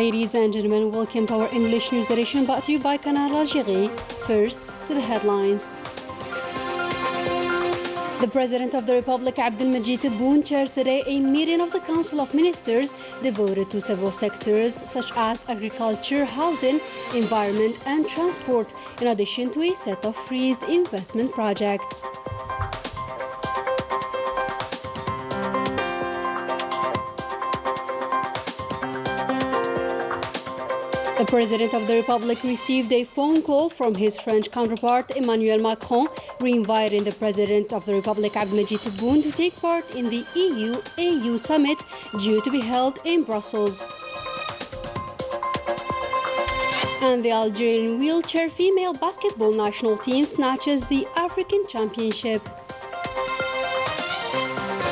Ladies and gentlemen, welcome to our English news edition brought to you by Canal Algérie. First, to the headlines. The President of the Republic, Abdelmajid Tebboune, chairs today a meeting of the Council of Ministers devoted to several sectors such as agriculture, housing, environment and transport, in addition to a set of freezed investment projects. The President of the Republic received a phone call from his French counterpart Emmanuel Macron, re-inviting the President of the Republic Abdelmajid Tebboune to take part in the EU-AU summit due to be held in Brussels. And the Algerian wheelchair female basketball national team snatches the African Championship.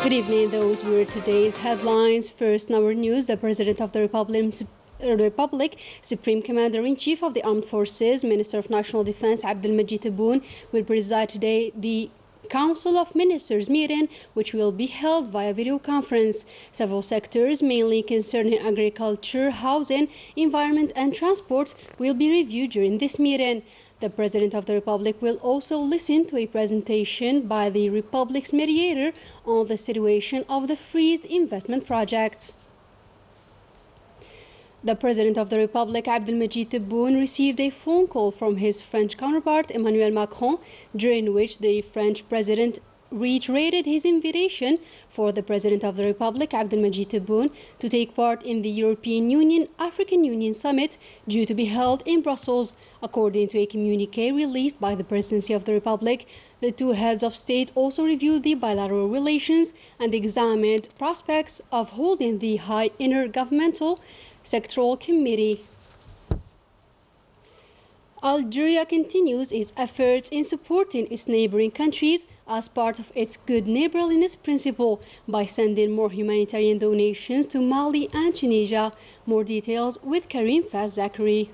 Good evening, those were today's headlines. First in our news, the President of the Republic, Supreme Commander-in-Chief of the Armed Forces, Minister of National Defense Abdelmajid Tebboune will preside today the Council of Ministers meeting, which will be held via video conference. Several sectors, mainly concerning agriculture, housing, environment and transport, will be reviewed during this meeting. The President of the Republic will also listen to a presentation by the Republic's mediator on the situation of the freezed investment projects. The President of the Republic, Abdelmajid Tebboune, received a phone call from his French counterpart, Emmanuel Macron, during which the French President reiterated his invitation for the President of the Republic, Abdelmajid Tebboune, to take part in the European Union-African Union Summit due to be held in Brussels. According to a communiqué released by the Presidency of the Republic, the two heads of state also reviewed the bilateral relations and examined prospects of holding the High Intergovernmental Sectoral Committee. Algeria continues its efforts in supporting its neighboring countries as part of its good neighborliness principle by sending more humanitarian donations to Mali and Tunisia. More details with Karim Faz-Zakri.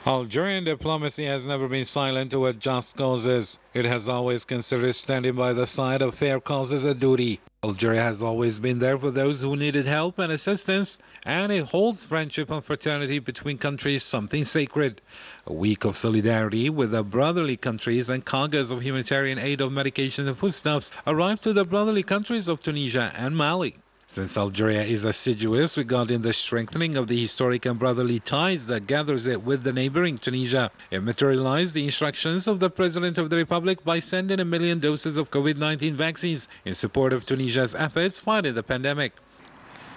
Algerian diplomacy has never been silent toward just causes. It has always considered standing by the side of fair causes a duty. Algeria has always been there for those who needed help and assistance, and it holds friendship and fraternity between countries something sacred. A week of solidarity with the brotherly countries and cargoes of humanitarian aid of medication and foodstuffs arrived to the brotherly countries of Tunisia and Mali. Since Algeria is assiduous regarding the strengthening of the historic and brotherly ties that gathers it with the neighboring Tunisia, it materialized the instructions of the President of the Republic by sending 1 million doses of COVID-19 vaccines in support of Tunisia's efforts fighting the pandemic.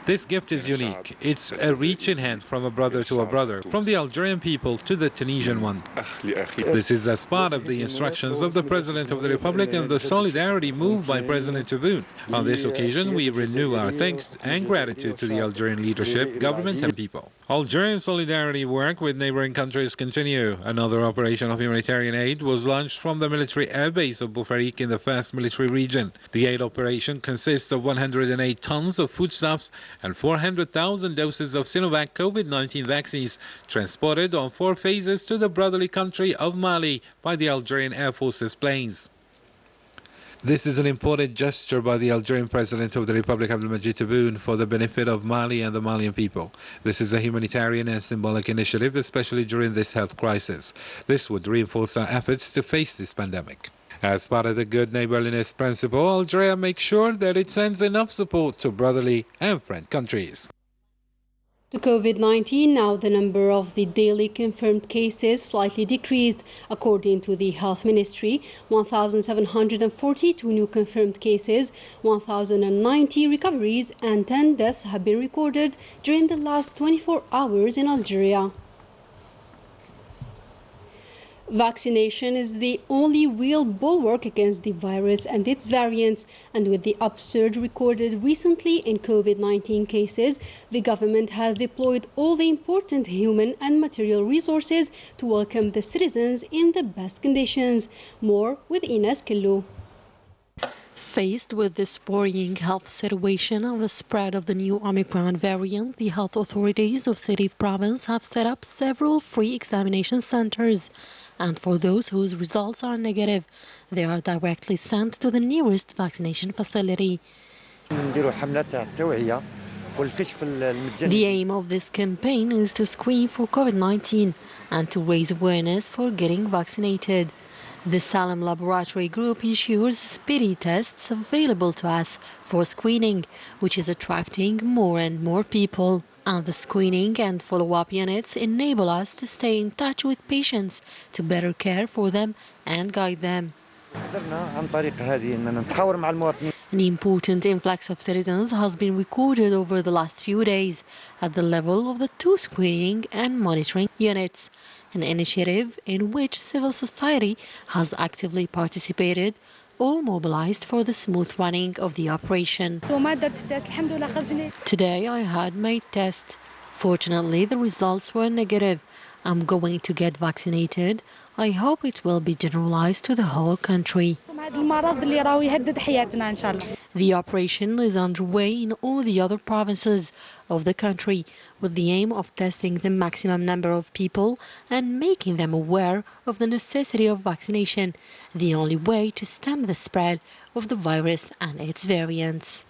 This gift is unique. It's a reaching hand from a brother to a brother, from the Algerian people to the Tunisian one. This is as part of the instructions of the President of the Republic and the solidarity moved by President Tebboune. On this occasion, we renew our thanks and gratitude to the Algerian leadership, government and people. Algerian solidarity work with neighboring countries continue. Another operation of humanitarian aid was launched from the military airbase of Boufarik in the 1st military region. The aid operation consists of 108 tons of foodstuffs and 400,000 doses of Sinovac COVID-19 vaccines transported on 4 phases to the brotherly country of Mali by the Algerian Air Force's planes. This is an important gesture by the Algerian President of the Republic, Abdelmajid Tebboune, for the benefit of Mali and the Malian people. This is a humanitarian and symbolic initiative, especially during this health crisis. This would reinforce our efforts to face this pandemic. As part of the good neighborliness principle, Algeria makes sure that it sends enough support to brotherly and friend countries. To COVID-19, now the number of the daily confirmed cases slightly decreased. According to the Health Ministry, 1,742 new confirmed cases, 1,090 recoveries and 10 deaths have been recorded during the last 24 hours in Algeria. Vaccination is the only real bulwark against the virus and its variants, and with the upsurge recorded recently in COVID-19 cases, the government has deployed all the important human and material resources to welcome the citizens in the best conditions. More with Ines Kello. Faced with this worrying health situation and the spread of the new Omicron variant, the health authorities of Serif province have set up several free examination centers. And for those whose results are negative, they are directly sent to the nearest vaccination facility. The aim of this campaign is to screen for COVID-19 and to raise awareness for getting vaccinated. The Salem Laboratory Group ensures speedy tests available to us for screening, which is attracting more and more people. And the screening and follow-up units enable us to stay in touch with patients, to better care for them and guide them. An important influx of citizens has been recorded over the last few days at the level of the 2 screening and monitoring units, an initiative in which civil society has actively participated, all mobilized for the smooth running of the operation. Today I had my test. Fortunately, the results were negative. I'm going to get vaccinated. I hope it will be generalized to the whole country. The operation is underway in all the other provinces of the country with the aim of testing the maximum number of people and making them aware of the necessity of vaccination, the only way to stem the spread of the virus and its variants.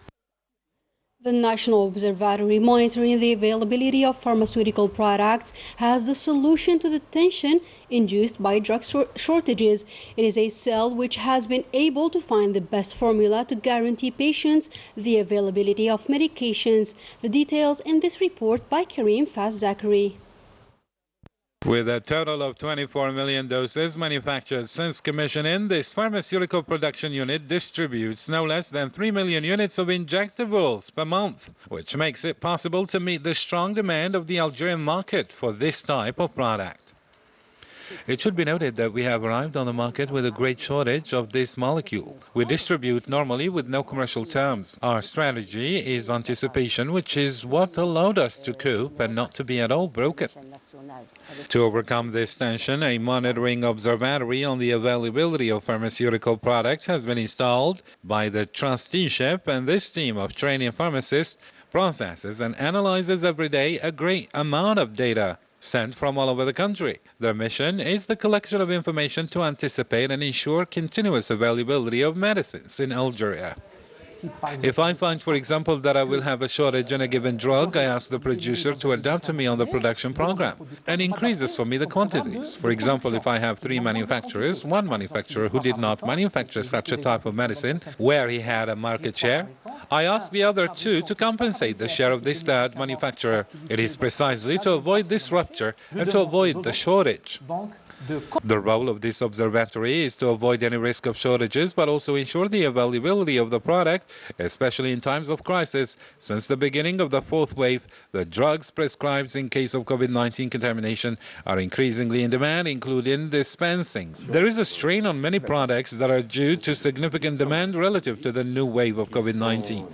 The National Observatory monitoring the availability of pharmaceutical products has the solution to the tension induced by drug shortages. It is a cell which has been able to find the best formula to guarantee patients the availability of medications. The details in this report by Karim Faz-Zachary. With a total of 24 million doses manufactured since commissioning, this pharmaceutical production unit distributes no less than 3 million units of injectables per month, which makes it possible to meet the strong demand of the Algerian market for this type of product. It should be noted that we have arrived on the market with a great shortage of this molecule. We distribute normally with no commercial terms. Our strategy is anticipation, which is what allowed us to cope and not to be at all broken. To overcome this tension, a monitoring observatory on the availability of pharmaceutical products has been installed by the trusteeship, and this team of training pharmacists processes and analyzes every day a great amount of data sent from all over the country. Their mission is the collection of information to anticipate and ensure continuous availability of medicines in Algeria. If I find, for example, that I will have a shortage in a given drug, I ask the producer to adapt to me on the production program and increases for me the quantities. For example, if I have 3 manufacturers, one manufacturer who did not manufacture such a type of medicine where he had a market share, I ask the other 2 to compensate the share of this third manufacturer. It is precisely to avoid this rupture and to avoid the shortage. The role of this observatory is to avoid any risk of shortages, but also ensure the availability of the product, especially in times of crisis. Since the beginning of the 4th wave, the drugs prescribed in case of COVID-19 contamination are increasingly in demand, including dispensing. There is a strain on many products that are due to significant demand relative to the new wave of COVID-19.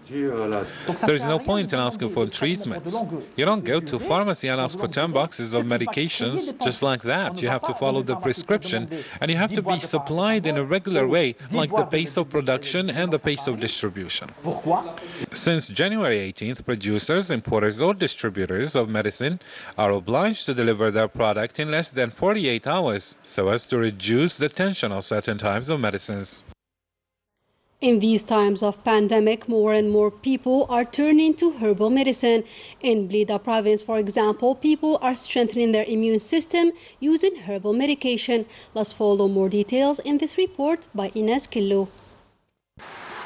There is no point in asking for treatments. You don't go to pharmacy and ask for 10 boxes of medications just like that. You have to follow the prescription, and you have to be supplied in a regular way, like the pace of production and the pace of distribution. Since January 18th, producers, importers or distributors of medicine are obliged to deliver their product in less than 48 hours so as to reduce the tension on certain types of medicines. In these times of pandemic, more and more people are turning to herbal medicine. In Blida province, for example, people are strengthening their immune system using herbal medication. Let's follow more details in this report by Ines Killo.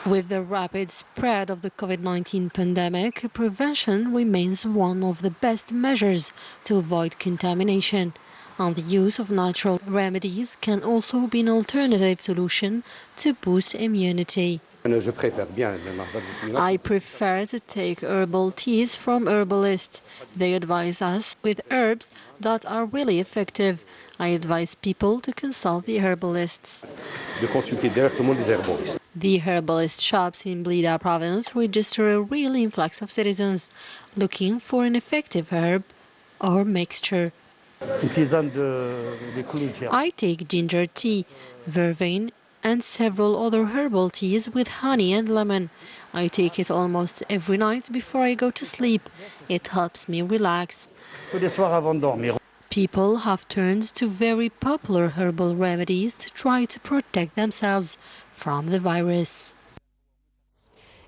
With the rapid spread of the COVID-19 pandemic, prevention remains one of the best measures to avoid contamination. And the use of natural remedies can also be an alternative solution to boost immunity. I prefer to take herbal teas from herbalists. They advise us with herbs that are really effective. I advise people to consult the herbalists. The herbalist shops in Blida province register a real influx of citizens looking for an effective herb or mixture. I take ginger tea, vervain, and several other herbal teas with honey and lemon. I take it almost every night before I go to sleep. It helps me relax. People have turned to very popular herbal remedies to try to protect themselves from the virus.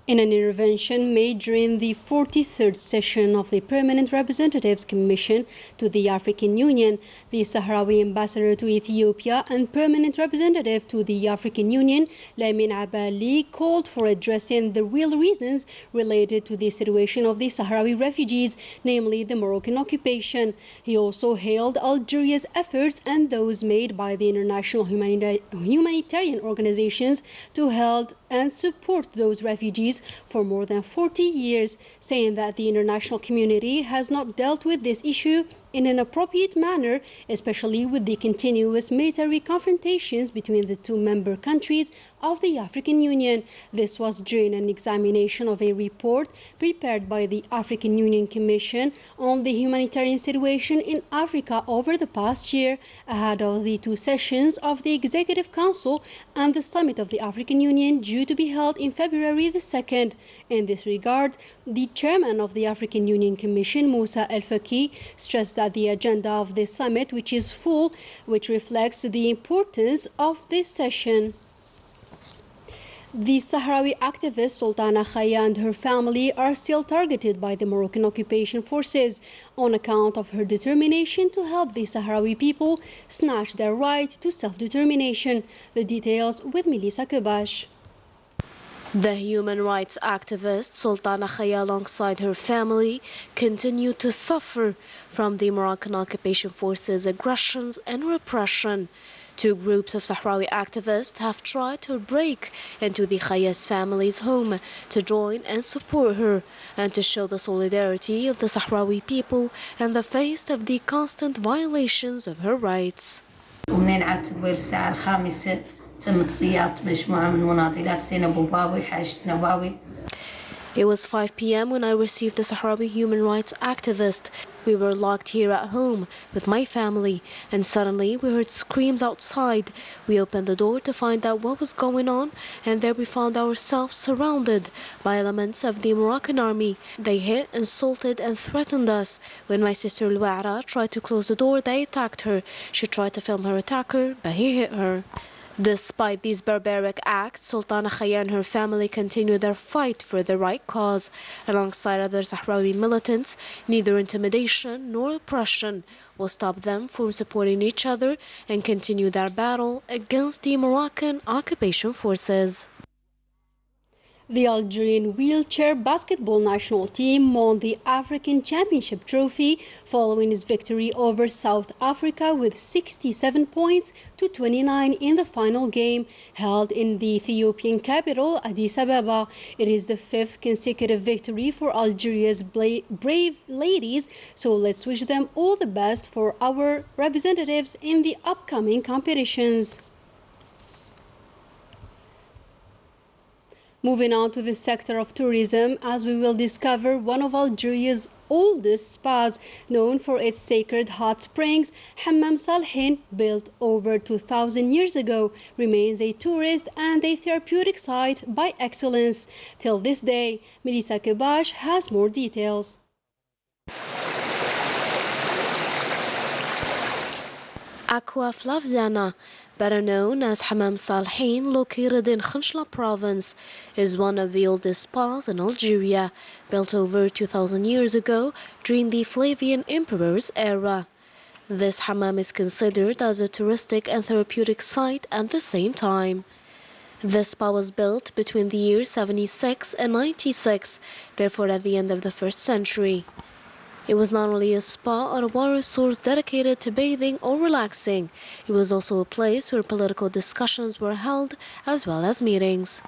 In an intervention made during the 43rd session of the Permanent Representatives Commission to the African Union, the Sahrawi ambassador to Ethiopia and permanent representative to the African Union, Lamin Abali, called for addressing the real reasons related to the situation of the Sahrawi refugees, namely the Moroccan occupation. He also hailed Algeria's efforts and those made by the international humanitarian organizations to help and support those refugees for more than 40 years, saying that the international community has not dealt with this issue in an appropriate manner, especially with the continuous military confrontations between the two member countries of the African Union. This was during an examination of a report prepared by the African Union Commission on the humanitarian situation in Africa over the past year, ahead of the two sessions of the Executive Council and the Summit of the African Union due to be held in February the 2nd. In this regard, the chairman of the African Union Commission, Moussa El Faki, stressed that the agenda of this summit, which is full, which reflects the importance of this session. The Sahrawi activist Sultana Khaya and her family are still targeted by the Moroccan occupation forces on account of her determination to help the Sahrawi people snatch their right to self-determination. The details with Melissa Kubash. The human rights activist Sultana Khaya alongside her family continue to suffer from the Moroccan occupation forces' aggressions and repression. Two groups of Sahrawi activists have tried to break into the Khaya's family's home to join and support her and to show the solidarity of the Sahrawi people in the face of the constant violations of her rights. ومنين عدت قبيل الساعة الخامسة تمت صياغة مجموعة من مناضلات زينب وباوي حاجة نباوي. It was 5 p.m. when I received the Sahrawi human rights activist. We were locked here at home with my family, and suddenly we heard screams outside. We opened the door to find out what was going on, and there we found ourselves surrounded by elements of the Moroccan army. They hit, insulted, and threatened us. When my sister Luara tried to close the door, they attacked her. She tried to film her attacker, but he hit her. Despite these barbaric acts, Sultana Khaya and her family continue their fight for the right cause. Alongside other Sahrawi militants, neither intimidation nor oppression will stop them from supporting each other and continue their battle against the Moroccan occupation forces. The Algerian wheelchair basketball national team won the African Championship trophy following its victory over South Africa with 67 points to 29 in the final game held in the Ethiopian capital, Addis Ababa. It is the 5th consecutive victory for Algeria's brave ladies, so let's wish them all the best for our representatives in the upcoming competitions. Moving on to the sector of tourism, as we will discover one of Algeria's oldest spas, known for its sacred hot springs, Hammam Salhin, built over 2,000 years ago, remains a tourist and a therapeutic site by excellence. Till this day, Melissa Kubash has more details. Aqua Flaviana, better known as Hammam Salhin, located in Khanshla province, is one of the oldest spas in Algeria, built over 2,000 years ago during the Flavian emperor's era. This hammam is considered as a touristic and therapeutic site at the same time. The spa was built between the years 76 and 96, therefore at the end of the 1st century. It was not only a spa or a water source dedicated to bathing or relaxing, it was also a place where political discussions were held as well as meetings.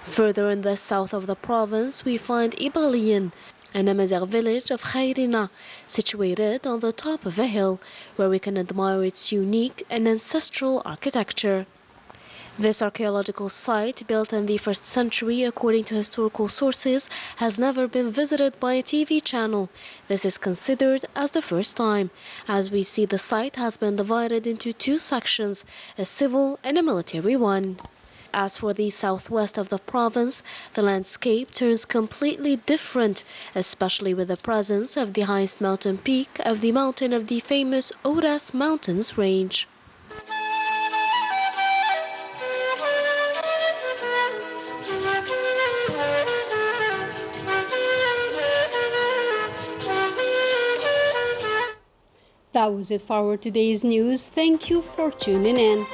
Further in the south of the province, we find Ibalian, an Amazigh village of Khairina, situated on the top of a hill, where we can admire its unique and ancestral architecture. This archaeological site, built in the 1st century according to historical sources, has never been visited by a TV channel. This is considered as the first time. As we see, the site has been divided into 2 sections, a civil and a military one. As for the southwest of the province, the landscape turns completely different, especially with the presence of the highest mountain peak of the famous Ouras Mountains range. That was it for our today's news. Thank you for tuning in.